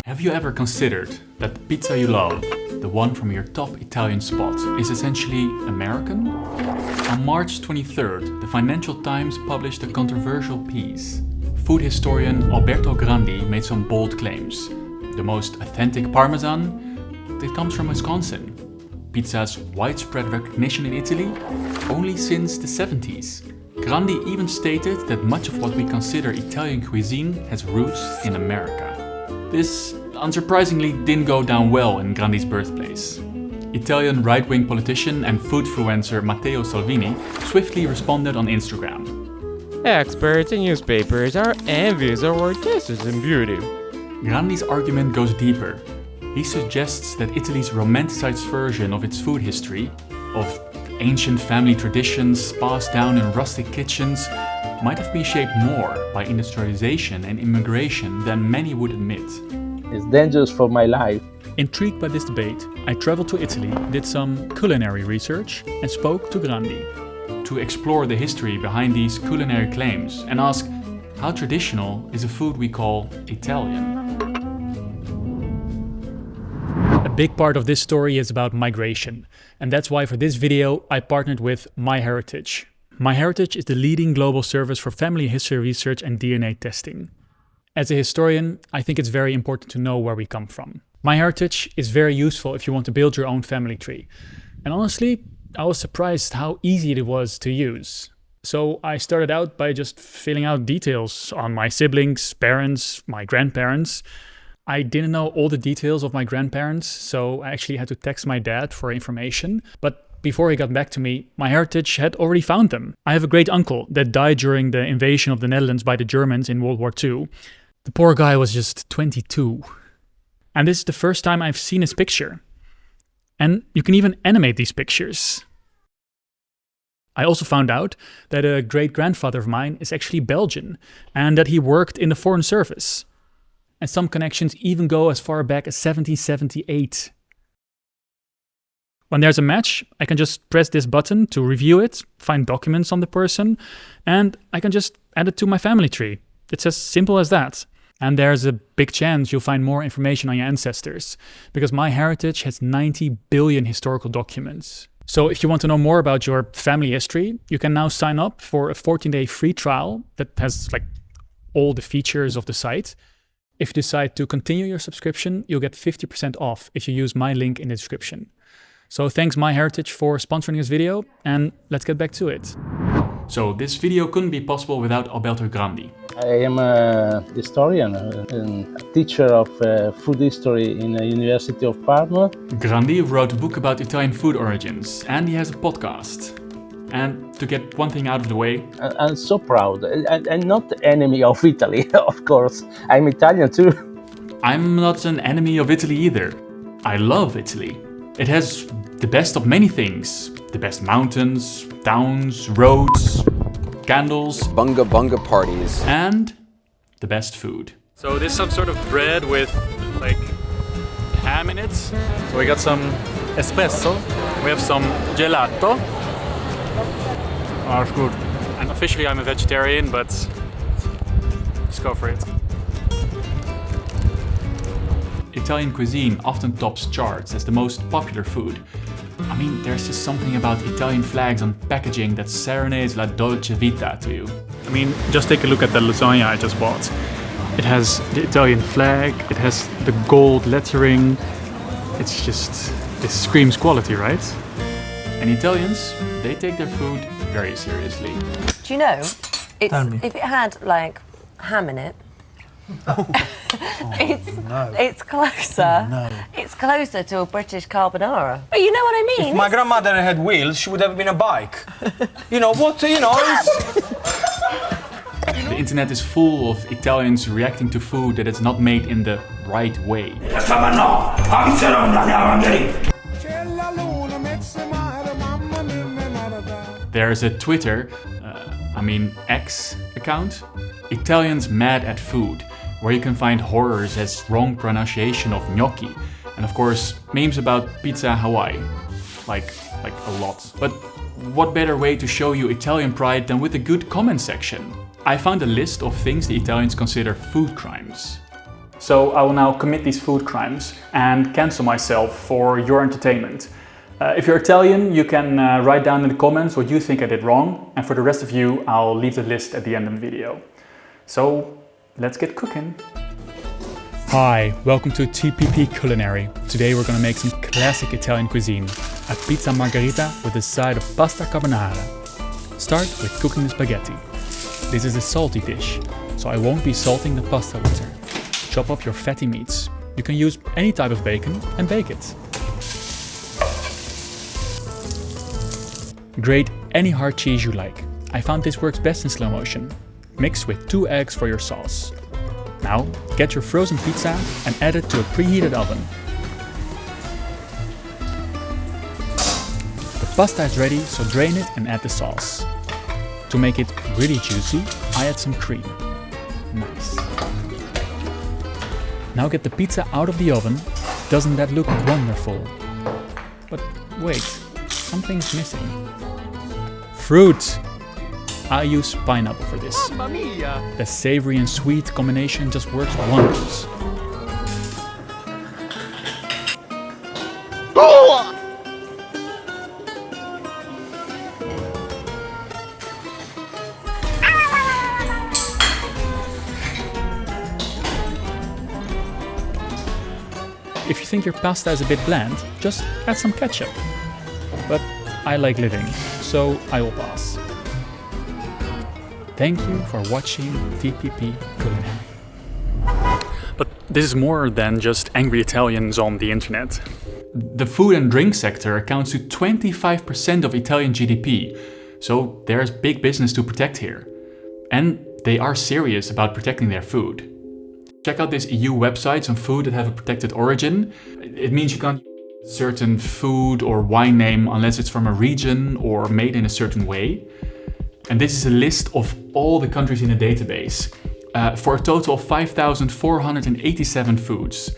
Have you ever considered that the pizza you love, the one from your top Italian spot, is essentially American? On March 23rd, the Financial Times published a controversial piece. Food historian Alberto Grandi made some bold claims. The most authentic Parmesan, it comes from Wisconsin. Pizza's widespread recognition in Italy, only since the 70s. Grandi even stated that much of what we consider Italian cuisine has roots in America. This, unsurprisingly, didn't go down well in Grandi's birthplace. Italian right-wing politician and foodfluencer Matteo Salvini swiftly responded on Instagram. Experts and newspapers are envious of our tastes and beauty. Grandi's argument goes deeper. He suggests that Italy's romanticized version of its food history, of ancient family traditions passed down in rustic kitchens, might have been shaped more by industrialization and immigration than many would admit. It's dangerous for my life. Intrigued by this debate, I traveled to Italy, did some culinary research, and spoke to Grandi to explore the history behind these culinary claims and ask how traditional is a food we call Italian. A big part of this story is about migration, and that's why for this video I partnered with Myheritage. Myheritage is the leading global service for family history research and DNA testing. As a historian, I think it's very important to know where we come from. Myheritage is very useful if you want to build your own family tree. And honestly, I was surprised how easy it was to use. So I started out by just filling out details on my siblings, parents, my grandparents. I didn't know all the details of my grandparents, so I actually had to text my dad for information. But before he got back to me, Myheritage had already found them. I have a great uncle that died during the invasion of the Netherlands by the Germans in World War II. The poor guy was just 22. And this is the first time I've seen his picture. And you can even animate these pictures. I also found out that a great-grandfather of mine is actually Belgian, and that he worked in the Foreign Service. And some connections even go as far back as 1778. When there's a match, I can just press this button to review it, find documents on the person, and I can just add it to my family tree. It's as simple as that. And there's a big chance you'll find more information on your ancestors, because Myheritage has 90 billion historical documents. So if you want to know more about your family history, you can now sign up for a 14-day free trial that has all the features of the site. If you decide to continue your subscription, you'll get 50% off if you use my link in the description. So thanks Myheritage for sponsoring this video, and let's get back to it. So this video couldn't be possible without Alberto Grandi. I am a historian and a teacher of food history in the University of Parma. Grandi wrote a book about Italian food origins, and he has a podcast. And to get one thing out of the way... I'm so proud. I'm not the enemy of Italy, of course. I'm Italian too. I'm not an enemy of Italy either. I love Italy. It has the best of many things. The best mountains, towns, roads, candles, bunga bunga parties, and the best food. So this is some sort of bread with ham in it. So we got some espresso, we have some gelato. Oh, it's good. And officially I'm a vegetarian, but let's go for it. Italian cuisine often tops charts as the most popular food. I mean, there's just something about Italian flags on packaging that serenades la dolce vita to you. I mean, just take a look at the lasagna I just bought. It has the Italian flag, it has the gold lettering. It's just, this screams quality, right? And Italians, they take their food very seriously. Do you know, if it had ham in it, it's closer. No. It's closer to a British carbonara. But you know what I mean? If my grandmother had wheels, she would have been a bike. You know what? You know. The internet is full of Italians reacting to food that is not made in the right way. There's a Twitter, X account, Italians Mad at Food, where you can find horrors as wrong pronunciation of gnocchi, and of course memes about pizza Hawaii, like a lot. But what better way to show you Italian pride than with a good comment section? I found a list of things the Italians consider food crimes. So I will now commit these food crimes and cancel myself for your entertainment. If you're Italian, you can write down in the comments what you think I did wrong, and for the rest of you, I'll leave the list at the end of the video. So let's get cooking. Hi, welcome to TPP Culinary. Today we're gonna make some classic Italian cuisine, a pizza margherita with a side of pasta carbonara. Start with cooking the spaghetti. This is a salty dish, so I won't be salting the pasta with her. Chop up your fatty meats. You can use any type of bacon and bake it. Grate any hard cheese you like. I found this works best in slow motion. Mix with 2 eggs for your sauce. Now, get your frozen pizza and add it to a preheated oven. The pasta is ready, so drain it and add the sauce. To make it really juicy, I add some cream. Nice. Now get the pizza out of the oven. Doesn't that look wonderful? But wait, something's missing. Fruit! I use pineapple for this. Mamma mia! The savory and sweet combination just works wonders. If you think your pasta is a bit bland, just add some ketchup. But I like living, so I will pass. Thank you for watching TPP Culinary. But this is more than just angry Italians on the internet. The food and drink sector accounts to 25% of Italian GDP, so there's big business to protect here. And they are serious about protecting their food. Check out this EU websites on food that have a protected origin. It means you can't use a certain food or wine name unless it's from a region or made in a certain way. And this is a list of all the countries in the database, for a total of 5,487 foods.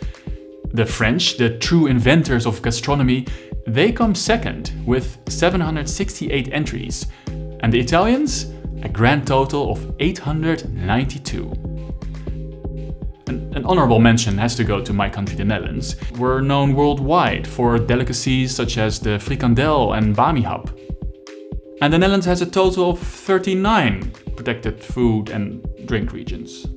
The French, the true inventors of gastronomy, they come second with 768 entries. And the Italians, a grand total of 892. An honorable mention has to go to my country, the Netherlands. We're known worldwide for delicacies such as the frikandel and bami-hap. And the Netherlands has a total of 39 protected food and drink regions.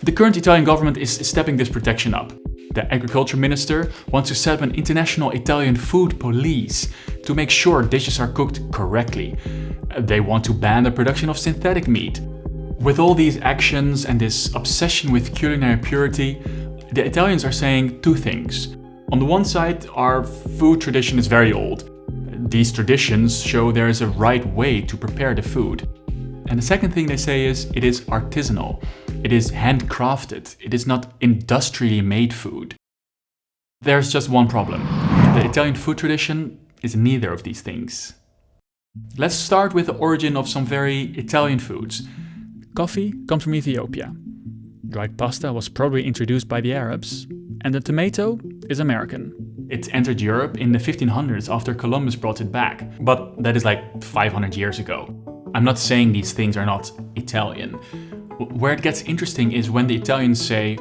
The current Italian government is stepping this protection up. The agriculture minister wants to set up an international Italian food police to make sure dishes are cooked correctly. They want to ban the production of synthetic meat. With all these actions and this obsession with culinary purity, the Italians are saying 2 things. On the one side, our food tradition is very old. These traditions show there is a right way to prepare the food. And the second thing they say is it is artisanal. It is handcrafted. It is not industrially made food. There's just one problem. The Italian food tradition is neither of these things. Let's start with the origin of some very Italian foods. Coffee comes from Ethiopia. Dried pasta was probably introduced by the Arabs. And the tomato is American. It entered Europe in the 1500s after Columbus brought it back. But that is like 500 years ago. I'm not saying these things are not Italian. Where it gets interesting is when the Italians say,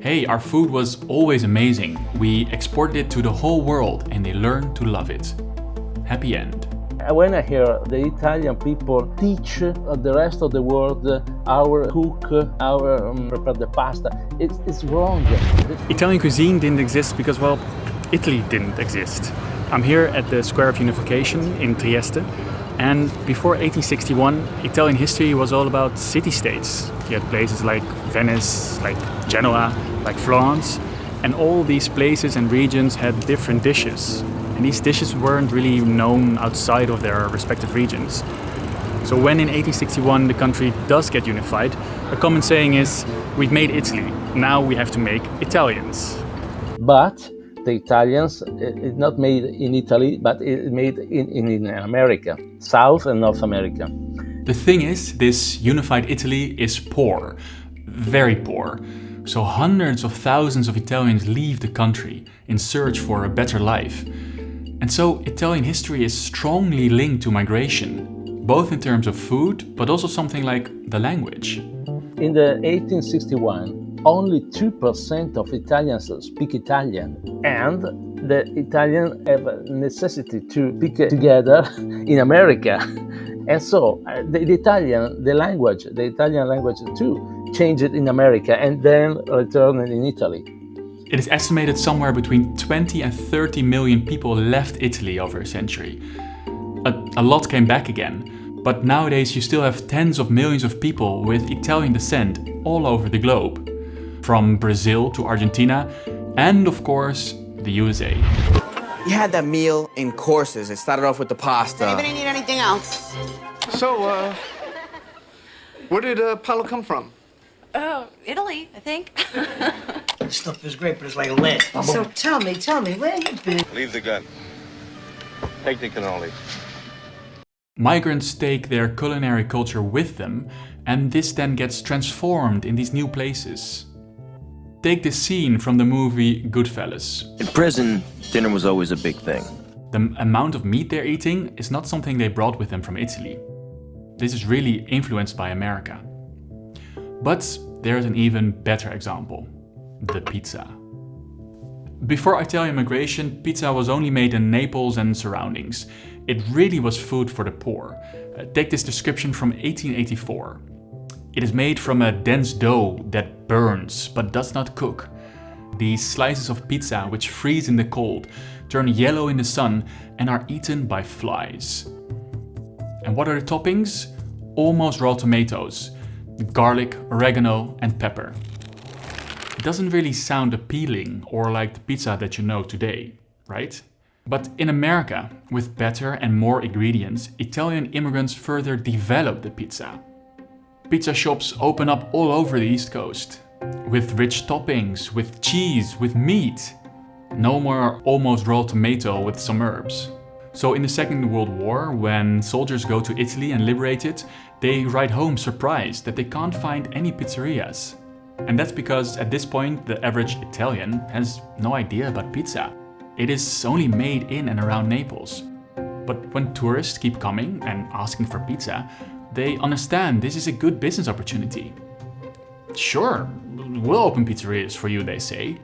hey, our food was always amazing. We exported it to the whole world and they learned to love it. Happy end. When I hear the Italian people teach the rest of the world how cook, how prepare the pasta, it's wrong. Italian cuisine didn't exist because, well, Italy didn't exist. I'm here at the Square of Unification in Trieste, and before 1861, Italian history was all about city-states. You had places like Venice, like Genoa, like Florence, and all these places and regions had different dishes. And these dishes weren't really known outside of their respective regions. So when in 1861 the country does get unified, a common saying is, we've made Italy, now we have to make Italians. But the Italians, it's not made in Italy, but it's made in America, South and North America. The thing is, this unified Italy is poor, very poor. So hundreds of thousands of Italians leave the country in search for a better life. And so Italian history is strongly linked to migration, both in terms of food, but also something like the language. In the 1861, only 2% of Italians speak Italian, and the Italians have a necessity to speak together in America. And so the Italian language too, changed in America and then returned in Italy. It is estimated somewhere between 20 and 30 million people left Italy over a century. A lot came back again, but nowadays you still have tens of millions of people with Italian descent all over the globe, from Brazil to Argentina, and of course, the USA. You had that meal in courses. It started off with the pasta. Does anybody need anything else? So, where did Paolo come from? Oh, Italy, I think. This stuff is great, but it's like lead. So tell me, where you been? Leave the gun. Take the cannoli. Migrants take their culinary culture with them, and this then gets transformed in these new places. Take this scene from the movie Goodfellas. In prison, dinner was always a big thing. The amount of meat they're eating is not something they brought with them from Italy. This is really influenced by America. But there's an even better example: the pizza. Before Italian migration, pizza was only made in Naples and surroundings. It really was food for the poor. Take this description from 1884. It is made from a dense dough that burns but does not cook. These slices of pizza, which freeze in the cold, turn yellow in the sun and are eaten by flies. And what are the toppings? Almost raw tomatoes, garlic, oregano and pepper. It doesn't really sound appealing or like the pizza that you know today, right? But in America, with better and more ingredients, Italian immigrants further developed the pizza. Pizza shops open up all over the East Coast, with rich toppings, with cheese, with meat. No more almost raw tomato with some herbs. So in the Second World War, when soldiers go to Italy and liberate it, they write home surprised that they can't find any pizzerias. And that's because at this point the average Italian has no idea about pizza. It is only made in and around Naples. But when tourists keep coming and asking for pizza, they understand this is a good business opportunity. Sure, we'll open pizzerias for you, they say.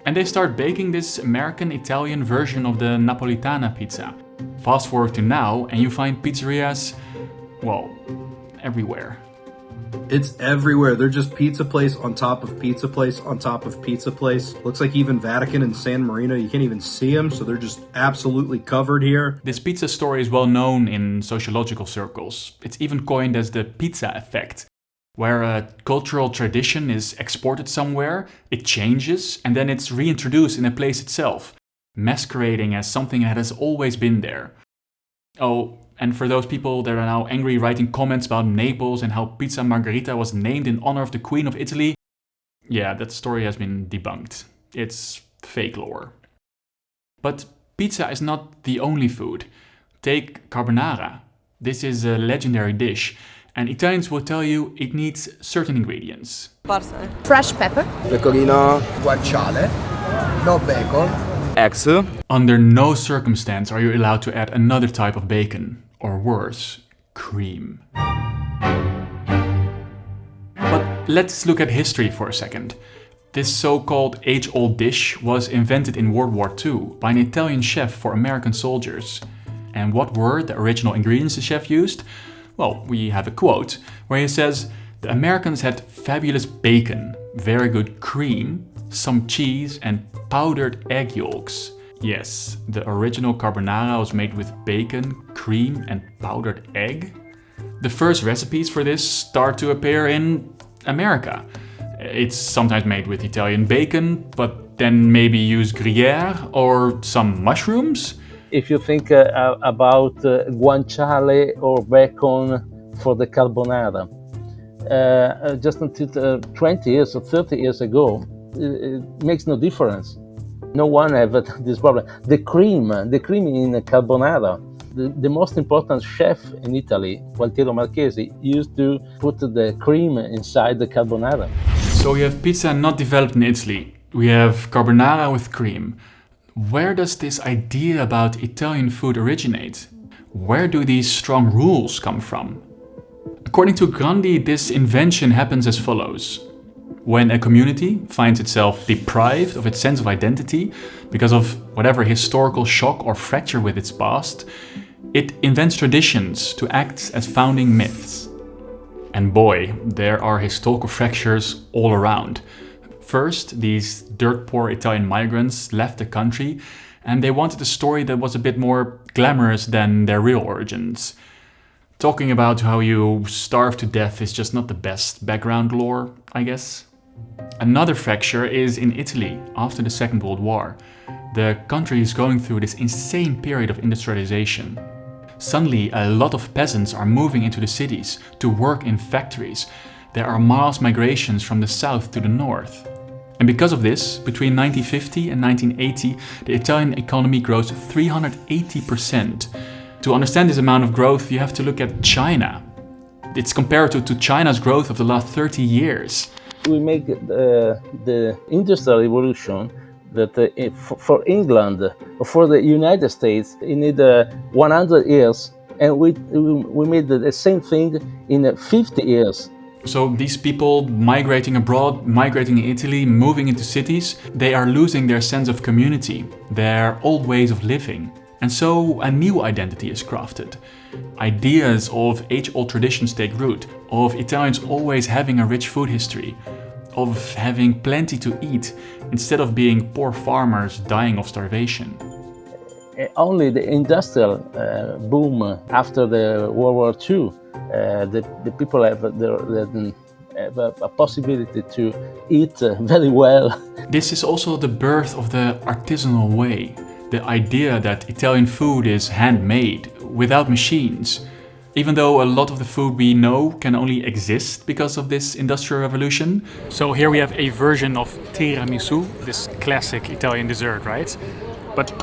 And they start baking this American-Italian version of the Napolitana pizza. Fast forward to now and you find pizzerias, well, everywhere. It's everywhere. They're just pizza place on top of pizza place on top of pizza place. Looks like even Vatican and San Marino, you can't even see them, so they're just absolutely covered here. This pizza story is well known in sociological circles. It's even coined as the pizza effect, where a cultural tradition is exported somewhere, it changes, and then it's reintroduced in a place itself, masquerading as something that has always been there. Oh, and for those people that are now angry writing comments about Naples and how Pizza Margherita was named in honor of the Queen of Italy, yeah, that story has been debunked. It's fake lore. But pizza is not the only food. Take carbonara. This is a legendary dish, and Italians will tell you it needs certain ingredients. Fresh pepper. Pecorino, guanciale, no bacon. Eggs. Under no circumstance are you allowed to add another type of bacon, or worse, cream. But let's look at history for a second. This so-called age-old dish was invented in World War II by an Italian chef for American soldiers. And what were the original ingredients the chef used? Well, we have a quote where he says, "The Americans had fabulous bacon, very good cream, some cheese and powdered egg yolks." Yes, the original carbonara was made with bacon, cream and powdered egg. The first recipes for this start to appear in America. It's sometimes made with Italian bacon, but then maybe use Gruyere or some mushrooms. If you think about guanciale or bacon for the carbonara, just until 20 years or 30 years ago, it makes no difference. No one had this problem. The cream in carbonara, the most important chef in Italy, Gualtiero Marchesi, used to put the cream inside the carbonara. So we have pizza not developed in Italy. We have carbonara with cream. Where does this idea about Italian food originate? Where do these strong rules come from? According to Grandi, this invention happens as follows. When a community finds itself deprived of its sense of identity because of whatever historical shock or fracture with its past, it invents traditions to act as founding myths. And boy, there are historical fractures all around. First, these dirt-poor Italian migrants left the country and they wanted a story that was a bit more glamorous than their real origins. Talking about how you starve to death is just not the best background lore, I guess. Another fracture is in Italy after the Second World War. The country is going through this insane period of industrialization. Suddenly, a lot of peasants are moving into the cities to work in factories. There are mass migrations from the south to the north. And because of this, between 1950 and 1980, the Italian economy grows 380%. To understand this amount of growth, you have to look at China. It's comparative to China's growth of the last 30 years. We make the Industrial Revolution that for England or for the United States, it need 100 years, and we made the same thing in 50 years. So these people migrating abroad, migrating in Italy, moving into cities, they are losing their sense of community, their old ways of living. And so a new identity is crafted. Ideas of age-old traditions take root, of Italians always having a rich food history, of having plenty to eat, instead of being poor farmers dying of starvation. Only the industrial boom after the World War II, the people have a possibility to eat very well. This is also the birth of the artisanal way. The idea that Italian food is handmade, without machines. Even though a lot of the food we know can only exist because of this industrial revolution. So here we have a version of tiramisu, this classic Italian dessert, right? But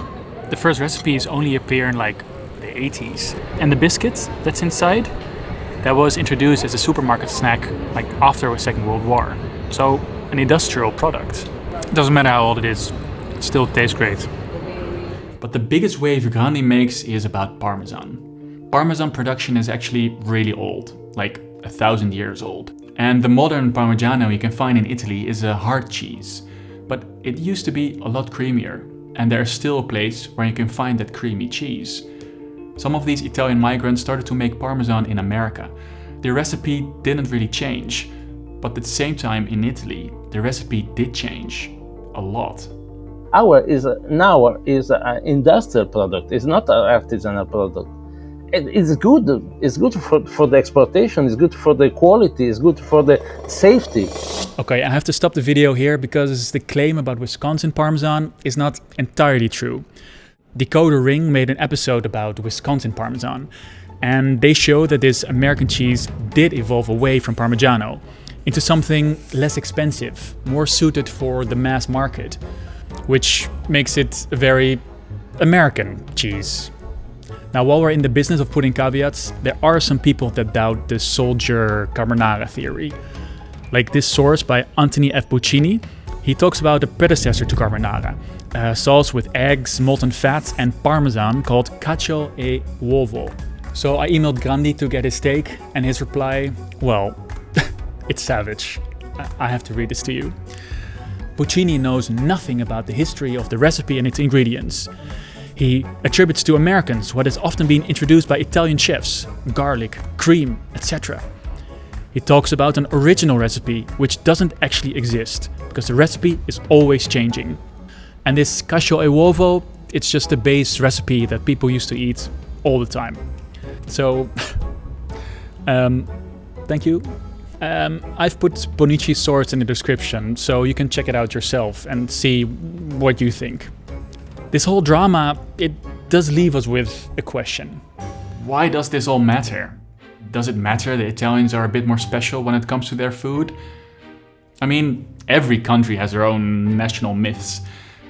the first recipes only appear in like the 80s. And the biscuit that's inside, that was introduced as a supermarket snack like after the Second World War. So an industrial product. It doesn't matter how old it is, it still tastes great. But the biggest wave Grandi makes is about Parmesan. Parmesan production is actually really old, like 1,000 years old. And the modern Parmigiano you can find in Italy is a hard cheese. But it used to be a lot creamier. And there's still a place where you can find that creamy cheese. Some of these Italian migrants started to make Parmesan in America. The recipe didn't really change. But at the same time in Italy, the recipe did change. A lot. Now is an industrial product. It's not an artisanal product. It's good. It's good for the exportation. It's good for the quality. It's good for the safety. Okay, I have to stop the video here because the claim about Wisconsin Parmesan is not entirely true. Decoder Ring made an episode about Wisconsin Parmesan, and they show that this American cheese did evolve away from Parmigiano into something less expensive, more suited for the mass market, which makes it a very American cheese. Now, while we're in the business of putting caveats, there are some people that doubt the soldier carbonara theory. Like this source by Anthony F. Buccini, he talks about a predecessor to carbonara, a sauce with eggs, molten fat, and parmesan called cacio e uovo. So I emailed Grandi to get his take, and his reply, well, it's savage. I have to read this to you. Buccini knows nothing about the history of the recipe and its ingredients. He attributes to Americans what has often been introduced by Italian chefs, garlic, cream, etc. He talks about an original recipe which doesn't actually exist, because the recipe is always changing. And this cacio e uovo, it's just a base recipe that people used to eat all the time. So, thank you. I've put Bonici's source in the description, so you can check it out yourself and see what you think. This whole drama, it does leave us with a question. Why does this all matter? Does it matter that Italians are a bit more special when it comes to their food? I mean, every country has their own national myths.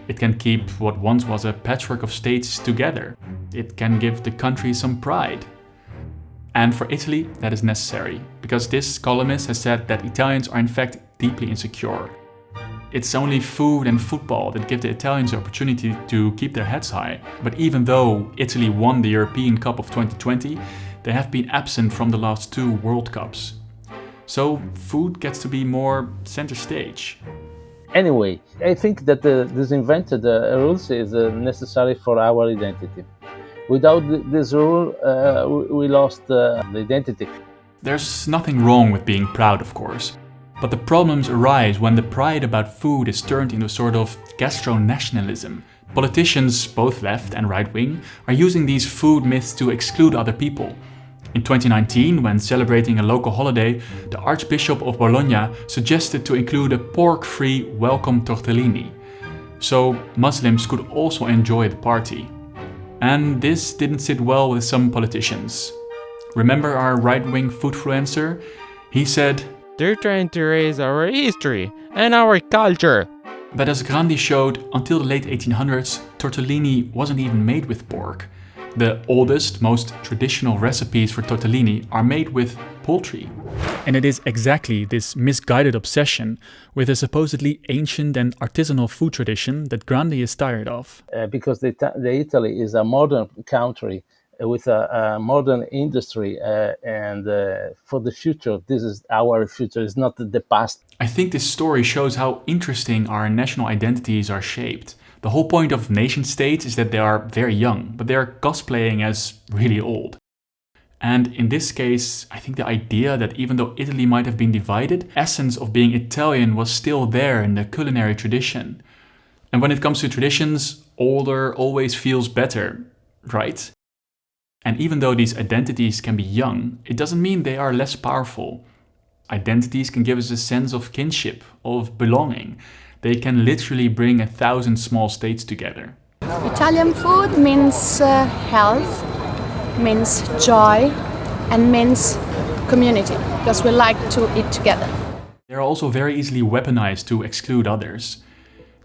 It can keep what once was a patchwork of states together. It can give the country some pride. And for Italy, that is necessary, because this columnist has said that Italians are in fact deeply insecure. It's only food and football that give the Italians the opportunity to keep their heads high. But even though Italy won the European Cup of 2020, they have been absent from the last 2 World Cups. So food gets to be more center stage. Anyway, I think that this invented rules is necessary for our identity. Without this rule, we lost the identity. There's nothing wrong with being proud, of course. But the problems arise when the pride about food is turned into a sort of gastro-nationalism. Politicians, both left and right-wing, are using these food myths to exclude other people. In 2019, when celebrating a local holiday, the Archbishop of Bologna suggested to include a pork-free welcome tortellini, so Muslims could also enjoy the party. And this didn't sit well with some politicians. Remember our right-wing foodfluencer? He said, "They're trying to erase our history and our culture." But as Grandi showed, until the late 1800s, tortellini wasn't even made with pork. The oldest, most traditional recipes for tortellini are made with poultry. And it is exactly this misguided obsession with a supposedly ancient and artisanal food tradition that Grandi is tired of. Because the Italy is a modern country with a modern industry, and for the future, this is our future, it's not the past. I think this story shows how interesting our national identities are shaped. The whole point of nation states is that they are very young, but they are cosplaying as really old. And in this case, I think the idea that even though Italy might have been divided, essence of being Italian was still there in the culinary tradition. And when it comes to traditions, older always feels better, right? And even though these identities can be young, it doesn't mean they are less powerful. Identities can give us a sense of kinship, of belonging. They can literally bring 1,000 small states together. Italian food means health, means joy, and means community, because we like to eat together. They are also very easily weaponized to exclude others.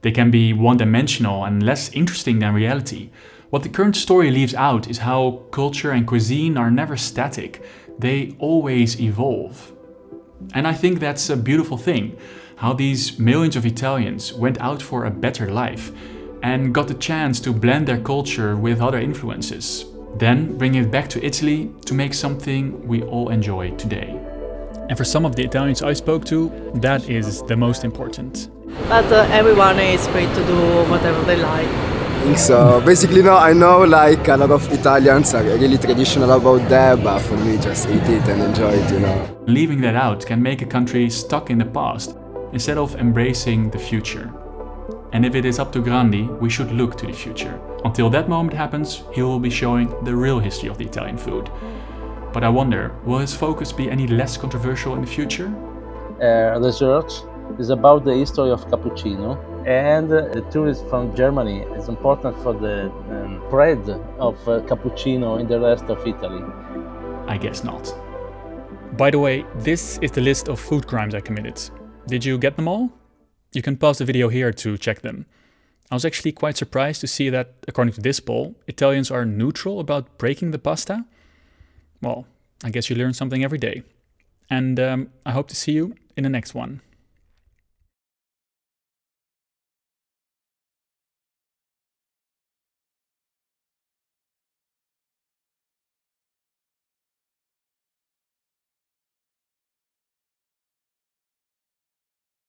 They can be one-dimensional and less interesting than reality. What the current story leaves out is how culture and cuisine are never static. They always evolve. And I think that's a beautiful thing, how these millions of Italians went out for a better life and got the chance to blend their culture with other influences, then bring it back to Italy to make something we all enjoy today. And for some of the Italians I spoke to, that is the most important. But everyone is free to do whatever they like. I think so. Basically, no, I know like a lot of Italians are really traditional about that, but for me, just eat it and enjoy it, you know. Leaving that out can make a country stuck in the past instead of embracing the future. And if it is up to Grandi, we should look to the future. Until that moment happens, he will be showing the real history of the Italian food. But I wonder, will his focus be any less controversial in the future? Research is about the history of cappuccino, and the tourists from Germany is important for the spread of cappuccino in the rest of Italy. I guess not. By the way, this is the list of food crimes I committed. Did you get them all? You can pause the video here to check them. I was actually quite surprised to see that, according to this poll, Italians are neutral about breaking the pasta. Well, I guess you learn something every day. And I hope to see you in the next one.